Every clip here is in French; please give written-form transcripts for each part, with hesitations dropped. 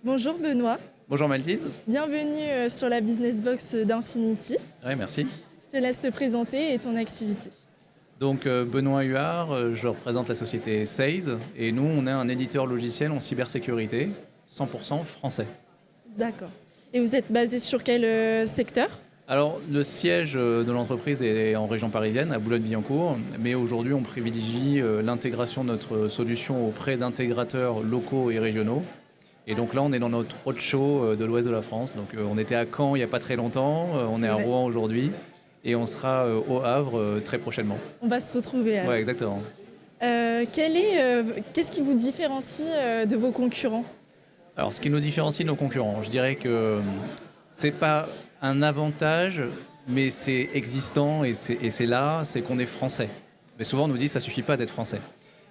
Bonjour Benoît, Bonjour Mathilde. bienvenue sur la Business Box d'Infinity. Oui, merci. Je te laisse te présenter et ton activité. Donc Benoît Huard, je représente la société Seize et nous on est un éditeur logiciel en cybersécurité 100% français. D'accord. Et vous êtes basé sur quel secteur? Alors le siège de l'entreprise est en région parisienne, à Boulogne-Billancourt, mais aujourd'hui on privilégie l'intégration de notre solution auprès d'intégrateurs locaux et régionaux. Et donc là on est dans notre roadshow de l'ouest de la France. Donc on était à Caen il n'y a pas très longtemps, on est C'est à vrai. Rouen aujourd'hui et on sera au Havre très prochainement. On va se retrouver alors. Ouais, exactement. Qu'est-ce qui vous différencie de vos concurrents? Alors, ce qui nous différencie de nos concurrents, je dirais que c'est pas un avantage, mais c'est existant et c'est là, c'est qu'on est français. Mais souvent, on nous dit que ça suffit pas d'être français.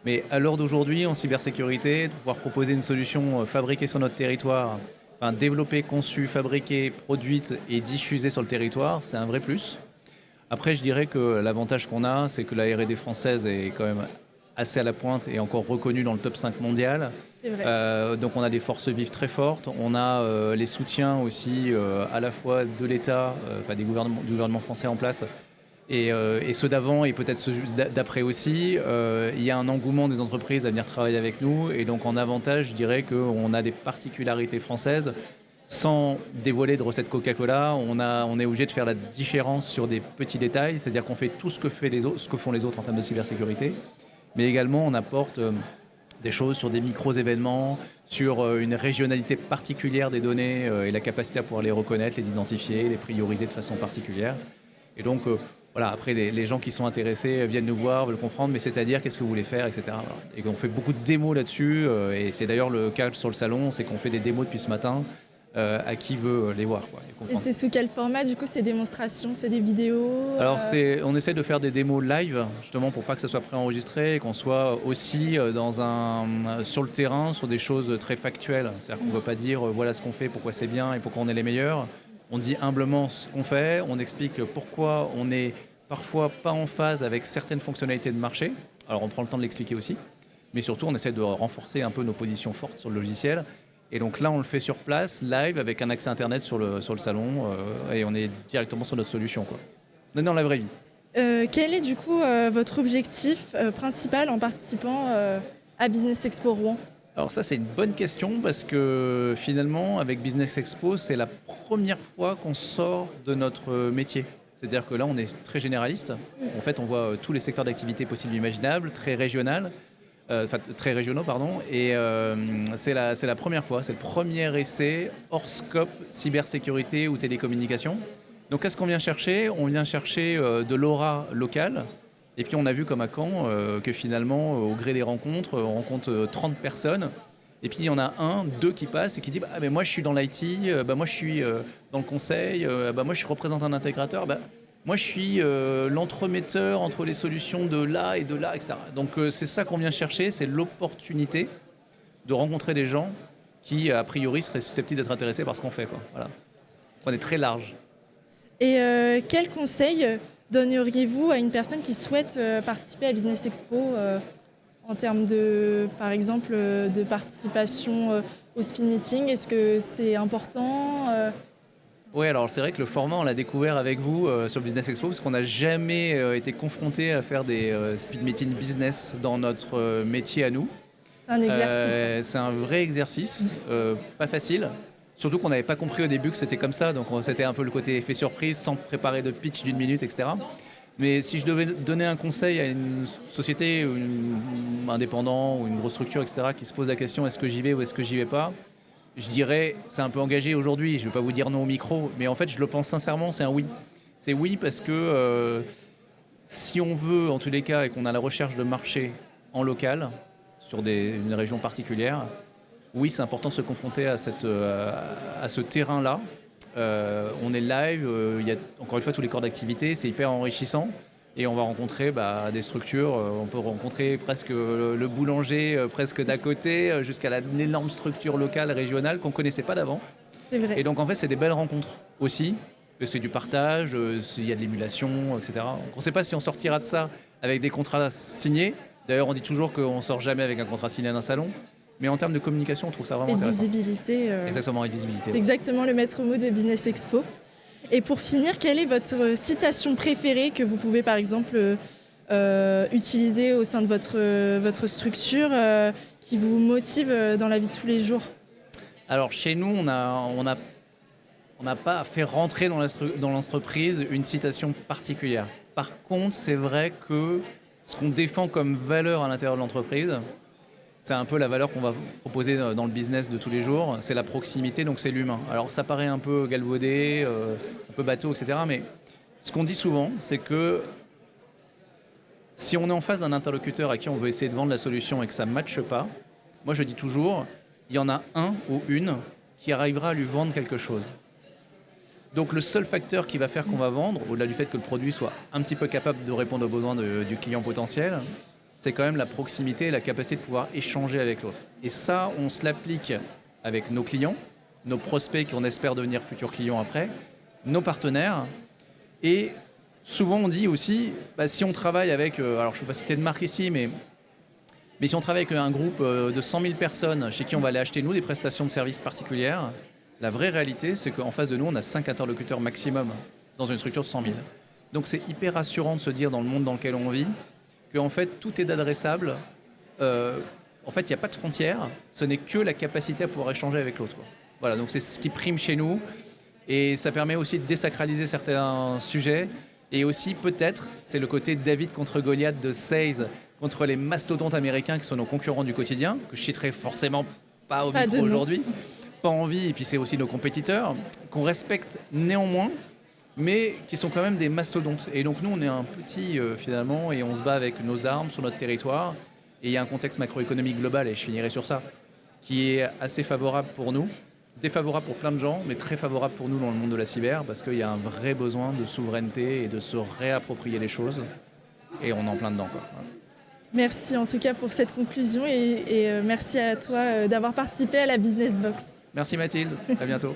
Mais à l'heure d'aujourd'hui, en cybersécurité, de pouvoir proposer une solution fabriquée sur notre territoire, enfin développée, conçue, fabriquée, produite et diffusée sur le territoire, c'est un vrai plus. Après, je dirais que l'avantage qu'on a, c'est que la R&D française est quand même assez à la pointe et encore reconnue dans le top 5 mondial. C'est vrai. Donc on a des forces vives très fortes, on a les soutiens aussi à la fois de l'État, enfin du gouvernement français en place, et ceux d'avant et peut-être ceux d'après aussi. Il y a un engouement des entreprises à venir travailler avec nous, et donc en avantage, je dirais qu'on a des particularités françaises. Sans dévoiler de recette Coca-Cola, on est obligé de faire la différence sur des petits détails, c'est-à-dire qu'on fait tout ce que font les autres en termes de cybersécurité, mais également on apporte des choses sur des micros-événements, sur une régionalité particulière des données et la capacité à pouvoir les reconnaître, les identifier, les prioriser de façon particulière. Et donc, voilà, après, les gens qui sont intéressés viennent nous voir, veulent comprendre, mais c'est-à-dire, qu'est-ce que vous voulez faire, etc. Voilà. Et on fait beaucoup de démos là-dessus, et c'est d'ailleurs le cas sur le salon, c'est qu'on fait des démos depuis ce matin à qui veut les voir, quoi, et Et comprendre. c'est sous quel format du coup ces démonstrations? C'est des vidéos Alors on essaie de faire des démos live justement pour pas que ça soit préenregistré et qu'on soit aussi sur le terrain sur des choses très factuelles. C'est-à-dire qu'on ne veut pas dire voilà ce qu'on fait, pourquoi c'est bien et pourquoi on est les meilleurs. On dit humblement ce qu'on fait, on explique pourquoi on est parfois pas en phase avec certaines fonctionnalités de marché. Alors on prend le temps de l'expliquer aussi, mais surtout on essaie de renforcer un peu nos positions fortes sur le logiciel. Et donc là, on le fait sur place, live, avec un accès Internet sur le salon, et on est directement sur notre solution, quoi. On est dans la vraie vie. Quel est du coup votre objectif principal en participant à Business Expo Rouen? Alors ça, c'est une bonne question, parce que finalement, avec Business Expo, c'est la première fois qu'on sort de notre métier. C'est-à-dire que là, on est très généraliste. En fait, on voit tous les secteurs d'activité possibles et imaginables, très régional. Très régionaux, pardon, et c'est la première fois, c'est le premier essai hors scope cybersécurité ou télécommunications. Donc qu'est-ce qu'on vient chercher? On vient chercher de l'aura locale, et puis on a vu comme à Caen que finalement, au gré des rencontres, on rencontre 30 personnes, et puis il y en a deux qui passent et qui dit bah, moi je suis dans l'IT, moi je suis dans le conseil, moi je représente un intégrateur, moi, je suis l'entremetteur entre les solutions de là, etc. Donc, c'est ça qu'on vient chercher, c'est l'opportunité de rencontrer des gens qui, a priori, seraient susceptibles d'être intéressés par ce qu'on fait, quoi. Voilà. On est très large. Et quel conseil donneriez-vous à une personne qui souhaite participer à Business Expo en termes de, par exemple, de participation au speed meeting? Est-ce que c'est important Oui, alors c'est vrai que le format, on l'a découvert avec vous sur Business Expo, parce qu'on n'a jamais été confronté à faire des speed meeting business dans notre métier à nous. C'est un exercice. C'est un vrai exercice, pas facile. Surtout qu'on n'avait pas compris au début que c'était comme ça, donc c'était un peu le côté effet surprise, sans préparer de pitch d'une minute, etc. Mais si je devais donner un conseil à une société, un indépendant ou une grosse structure, etc., qui se pose la question est-ce que j'y vais ou est-ce que j'y vais pas, je dirais, c'est un peu engagé aujourd'hui, je ne vais pas vous dire non au micro, mais en fait je le pense sincèrement, c'est un oui. C'est oui parce que si on veut, en tous les cas, et qu'on a la recherche de marché en local, sur une région particulière, oui, c'est important de se confronter à ce terrain-là. On est live, il y a encore une fois tous les corps d'activité, c'est hyper enrichissant. Et on va rencontrer des structures, on peut rencontrer presque le boulanger presque d'à côté, jusqu'à l'énorme structure locale, régionale qu'on ne connaissait pas d'avant. C'est vrai. Et donc en fait, c'est des belles rencontres aussi. C'est du partage, il y a de l'émulation, etc. Donc, on ne sait pas si on sortira de ça avec des contrats signés. D'ailleurs, on dit toujours qu'on ne sort jamais avec un contrat signé d'un salon. Mais en termes de communication, on trouve ça vraiment Et de intéressant. visibilité. Exactement, et de visibilité. C'est exactement le maître mot de Business Expo. Et pour finir, quelle est votre citation préférée que vous pouvez par exemple utiliser au sein de votre structure qui vous motive dans la vie de tous les jours? Alors chez nous, on n'a pas fait rentrer dans l'entreprise une citation particulière. Par contre, c'est vrai que ce qu'on défend comme valeur à l'intérieur de l'entreprise, c'est un peu la valeur qu'on va proposer dans le business de tous les jours, c'est la proximité, donc c'est l'humain. Alors ça paraît un peu galvaudé, un peu bateau, etc. Mais ce qu'on dit souvent, c'est que si on est en face d'un interlocuteur à qui on veut essayer de vendre la solution et que ça ne matche pas, moi je dis toujours, il y en a un ou une qui arrivera à lui vendre quelque chose. Donc le seul facteur qui va faire qu'on va vendre, au-delà du fait que le produit soit un petit peu capable de répondre aux besoins du client potentiel, c'est quand même la proximité et la capacité de pouvoir échanger avec l'autre. Et ça, on se l'applique avec nos clients, nos prospects qu'on espère devenir futurs clients après, nos partenaires. Et souvent on dit aussi, si on travaille avec, alors je ne peux pas citer de marque ici, mais si on travaille avec un groupe de 100 000 personnes chez qui on va aller acheter nous des prestations de services particulières, la vraie réalité, c'est qu'en face de nous, on a 5 interlocuteurs maximum dans une structure de 100 000. Donc c'est hyper rassurant de se dire dans le monde dans lequel on vit qu'en fait tout est adressable. En fait, il n'y a pas de frontières, ce n'est que la capacité à pouvoir échanger avec l'autre. Voilà, donc c'est ce qui prime chez nous et ça permet aussi de désacraliser certains sujets. Et aussi, peut-être, c'est le côté David contre Goliath de Sales contre les mastodontes américains qui sont nos concurrents du quotidien, que je citerai forcément pas au micro aujourd'hui. Pas envie, et puis c'est aussi nos compétiteurs, qu'on respecte néanmoins, mais qui sont quand même des mastodontes. Et donc nous, on est un petit finalement, et on se bat avec nos armes sur notre territoire. Et il y a un contexte macroéconomique global, et je finirai sur ça, qui est assez favorable pour nous, défavorable pour plein de gens, mais très favorable pour nous dans le monde de la cyber, parce qu'il y a un vrai besoin de souveraineté et de se réapproprier les choses. Et on est en plein dedans, quoi. Voilà. Merci en tout cas pour cette conclusion et merci à toi d'avoir participé à la Business Box. Merci Mathilde, à bientôt.